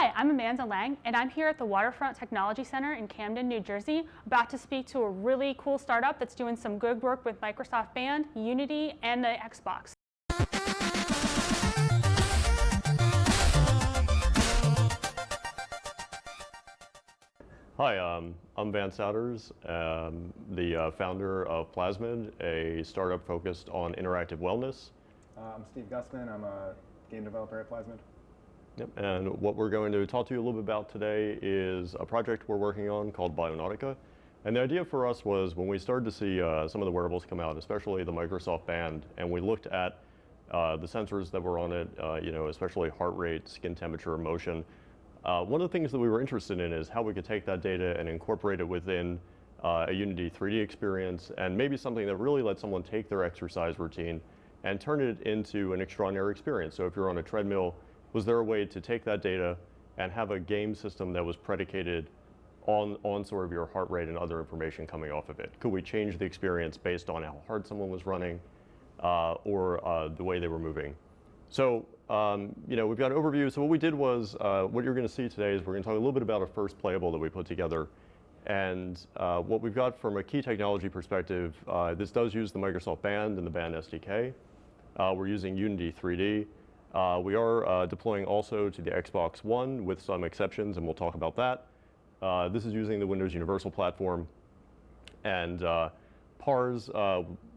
Hi, I'm Amanda Lang, and I'm here at the Waterfront Technology Center in Camden, New Jersey, about to speak to a really cool startup that's doing some good work with Microsoft Band, Unity, and the Xbox. Hi, I'm Vance Souders, the founder of Plas.md, a startup focused on interactive wellness. I'm Steve Gussman. I'm a game developer at Plas.md. Yep. And what we're going to talk to you a little bit about today is a project we're working on called Bionautica. And the idea for us was when we started to see some of the wearables come out, especially the Microsoft Band, and we looked at the sensors that were on it, especially heart rate, skin temperature, motion. One of the things that we were interested in is how we could take that data and incorporate it within a Unity 3D experience, and maybe something that really lets someone take their exercise routine and turn it into an extraordinary experience. So if you're on a treadmill, was there a way to take that data and have a game system that was predicated on sort of your heart rate and other information coming off of it? Could we change the experience based on how hard someone was running or the way they were moving? So we've got an overview. So what we did was, what you're going to see today is we're going to talk a little bit about a first playable that we put together. And what we've got from a key technology perspective, this does use the Microsoft Band and the Band SDK. We're using Unity 3D. We are deploying also to the Xbox One with some exceptions, and we'll talk about that. This is using the Windows Universal Platform. And PARS,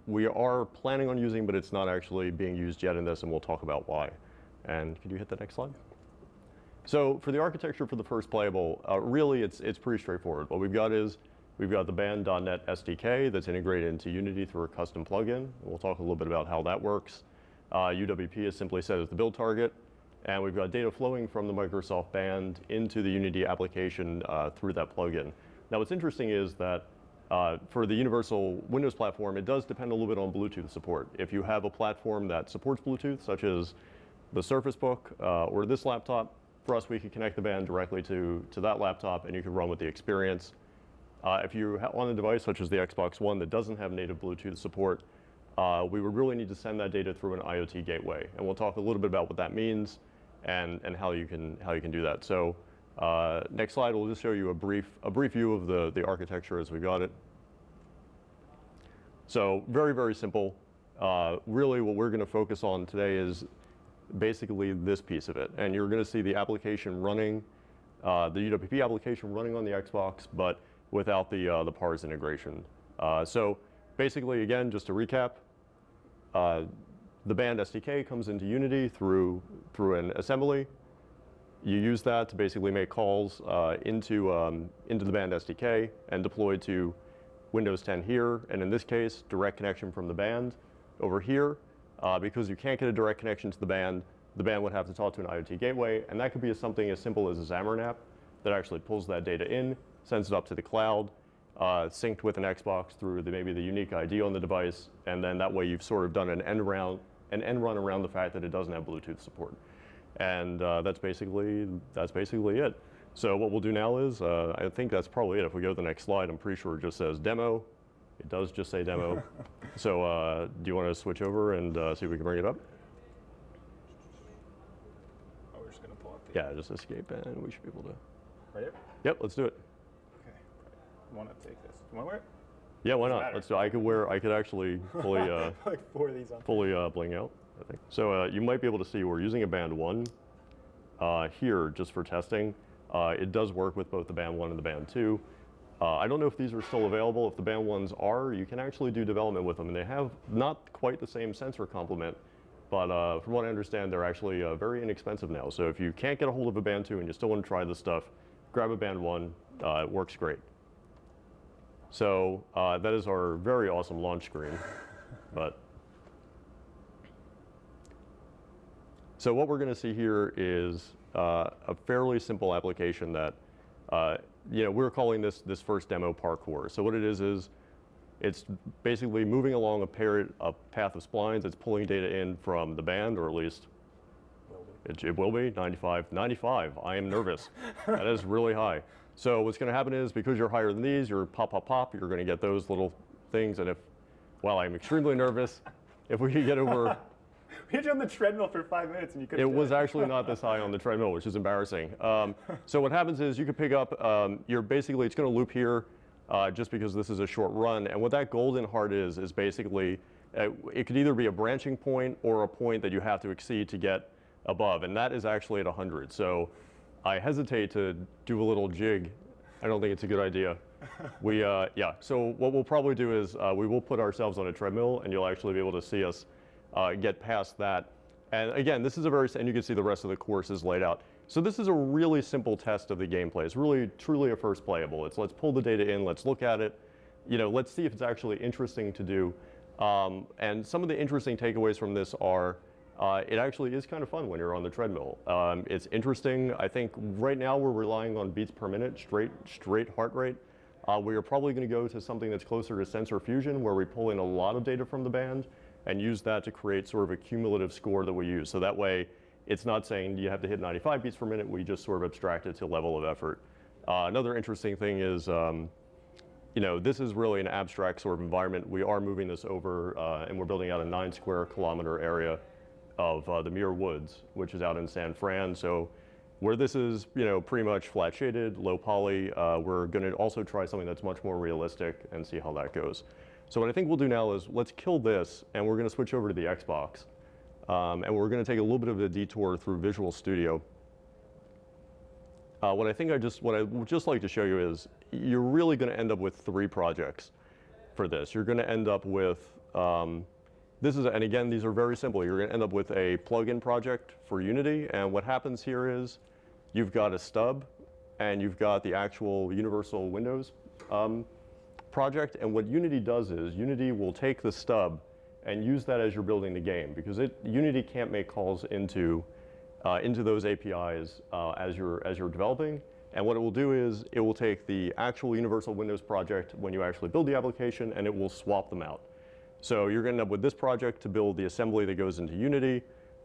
we are planning on using, but it's not actually being used yet in this, and we'll talk about why. And could you hit the next slide? So for the architecture for the first playable, really it's pretty straightforward. What we've got is we've got the Band.net SDK that's integrated into Unity through a custom plugin. We'll talk a little bit about how that works. UWP is simply set as the build target. And we've got data flowing from the Microsoft Band into the Unity application through that plugin. Now what's interesting is that for the universal Windows platform, it does depend a little bit on Bluetooth support. If you have a platform that supports Bluetooth, such as the Surface Book or this laptop, for us, we could connect the Band directly to that laptop, and you can run with the experience. If you're on a device such as the Xbox One that doesn't have native Bluetooth support, we would really need to send that data through an IoT gateway. And we'll talk a little bit about what that means and how you can do that. So next slide, we'll just show you a brief view of the architecture as we got it. So very, very simple. Really what we're going to focus on today is basically this piece of it. And you're going to see the application running, the UWP application running on the Xbox, but without the PARS integration. So basically, again, just to recap, the Band SDK comes into Unity through an assembly. You use that to basically make calls into the Band SDK and deploy to Windows 10 here, and in this case, direct connection from the Band over here. Because you can't get a direct connection to the Band would have to talk to an IoT gateway, and that could be something as simple as a Xamarin app that actually pulls that data in, sends it up to the cloud, synced with an Xbox through maybe the unique ID on the device, and then that way you've sort of done an end run around the fact that it doesn't have Bluetooth support. And that's basically it. So what we'll do now is, I think that's probably it. If we go to the next slide, I'm pretty sure it just says demo. It does just say demo. So do you want to switch over and see if we can bring it up? Oh, we're just going to pull up the... Yeah, just escape, and we should be able to... Right here? Yep, let's do it. Okay. I want to take this. You want to wear it? Yeah, why not? Let's do it. I could actually fully, like 4 of these on. fully bling out, I think. So you might be able to see we're using a Band 1 here just for testing. It does work with both the Band 1 and the Band 2. I don't know if these are still available. If the Band 1s are, you can actually do development with them. And they have not quite the same sensor complement, but from what I understand, they're actually very inexpensive now. So if you can't get a hold of a Band 2 and you still want to try this stuff, grab a Band 1. It works great. So that is our very awesome launch screen. So what we're going to see here is a fairly simple application that we're calling this first demo Parkour. So what it is it's basically moving along a path of splines. It's pulling data in from the Band, or at least it will be 95. I am nervous. That is really high. So what's going to happen is, because you're higher than these, you're pop, pop, pop. You're going to get those little things. And I'm extremely nervous. If we could get over We had you on the treadmill for 5 minutes and you couldn't It do was actually not this high on the treadmill, which is embarrassing. So what happens is you can pick up, it's going to loop here just because this is a short run. And what that golden heart is basically, it could either be a branching point or a point that you have to exceed to get above. And that is actually at 100. So I hesitate to do a little jig. I don't think it's a good idea. So what we'll probably do is we will put ourselves on a treadmill and you'll actually be able to see us get past that. And again, this is and you can see the rest of the course is laid out. So this is a really simple test of the gameplay. It's really, truly a first playable. It's let's pull the data in, let's look at it, let's see if it's actually interesting to do. And some of the interesting takeaways from this are, it actually is kind of fun when you're on the treadmill. It's interesting. I think right now we're relying on beats per minute, straight heart rate. We are probably going to go to something that's closer to sensor fusion, where we pull in a lot of data from the band and use that to create sort of a cumulative score that we use. So that way, it's not saying you have to hit 95 beats per minute. We just sort of abstract it to level of effort. Another interesting thing is, this is really an abstract sort of environment. We are moving this over, and we're building out a 9 square kilometer area of the Muir Woods, which is out in San Fran. So where this is, pretty much flat shaded, low poly, we're going to also try something that's much more realistic and see how that goes. So what I think we'll do now is let's kill this, and we're going to switch over to the Xbox. And we're going to take a little bit of a detour through Visual Studio. What I would just like to show you is you're really going to end up with 3 projects for this. You're going to end up with, and again, these are very simple. You're going to end up with a plugin project for Unity. And what happens here is you've got a stub and you've got the actual Universal Windows project. And what Unity does is Unity will take the stub and use that as you're building the game, because Unity can't make calls into those APIs as you're developing. And what it will do is it will take the actual Universal Windows project when you actually build the application, and it will swap them out. So you're going to end up with this project to build the assembly that goes into Unity.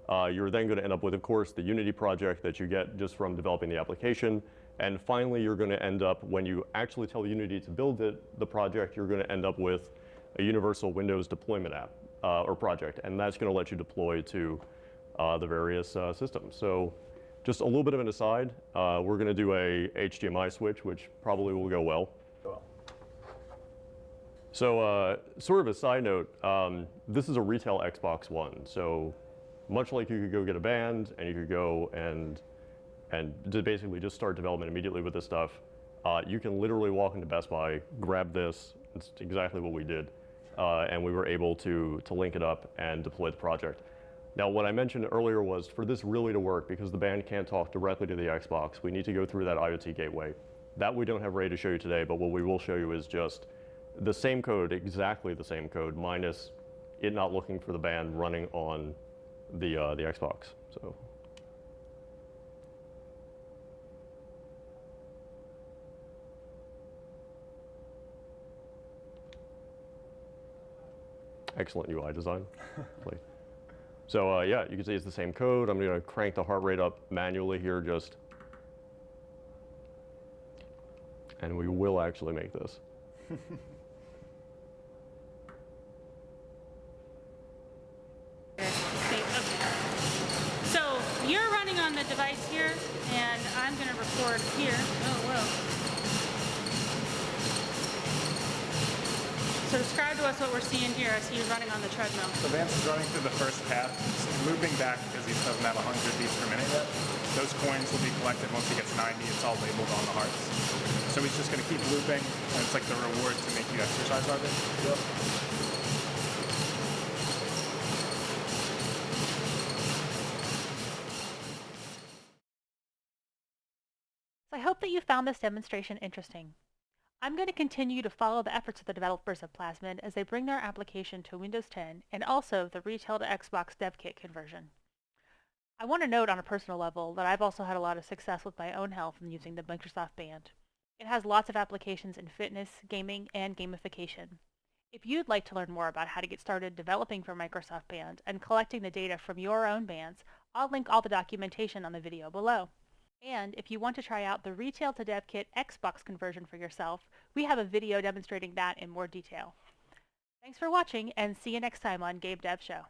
You're then going to end up with, of course, the Unity project that you get just from developing the application. And finally, you're going to end up, when you actually tell Unity to build the project, you're going to end up with a Universal Windows deployment app or project. And that's going to let you deploy to the various systems. So just a little bit of an aside, we're going to do a HDMI switch, which probably will go well. So sort of a side note, this is a retail Xbox One. So much like you could go get a band and you could go and basically just start development immediately with this stuff, you can literally walk into Best Buy, grab this. It's exactly what we did. And we were able to link it up and deploy the project. Now, what I mentioned earlier was for this really to work, because the band can't talk directly to the Xbox, we need to go through that IoT gateway. That we don't have ready to show you today, but what we will show you is just the same code, exactly the same code, minus it not looking for the band running on the Xbox. So. Excellent UI design. So yeah, you can see it's the same code. I'm going to crank the heart rate up manually here and we will actually make this. So you're running on the device here, and I'm going to record here. Oh, whoa. So describe to us what we're seeing here as he's running on the treadmill. So Vance is running through the first path, looping back because he doesn't have 100 beats per minute yet. Those coins will be collected once he gets 90. It's all labeled on the hearts. So he's just going to keep looping, and it's like the reward to make you exercise harder. Yep. So I hope that you found this demonstration interesting. I'm going to continue to follow the efforts of the developers of Plas.md as they bring their application to Windows 10 and also the retail to Xbox dev kit conversion. I want to note on a personal level that I've also had a lot of success with my own health in using the Microsoft Band. It has lots of applications in fitness, gaming, and gamification. If you'd like to learn more about how to get started developing for Microsoft Band and collecting the data from your own bands, I'll link all the documentation on the video below. And if you want to try out the Retail to Dev Kit Xbox conversion for yourself, we have a video demonstrating that in more detail. Thanks for watching, and see you next time on Gabe Dev Show.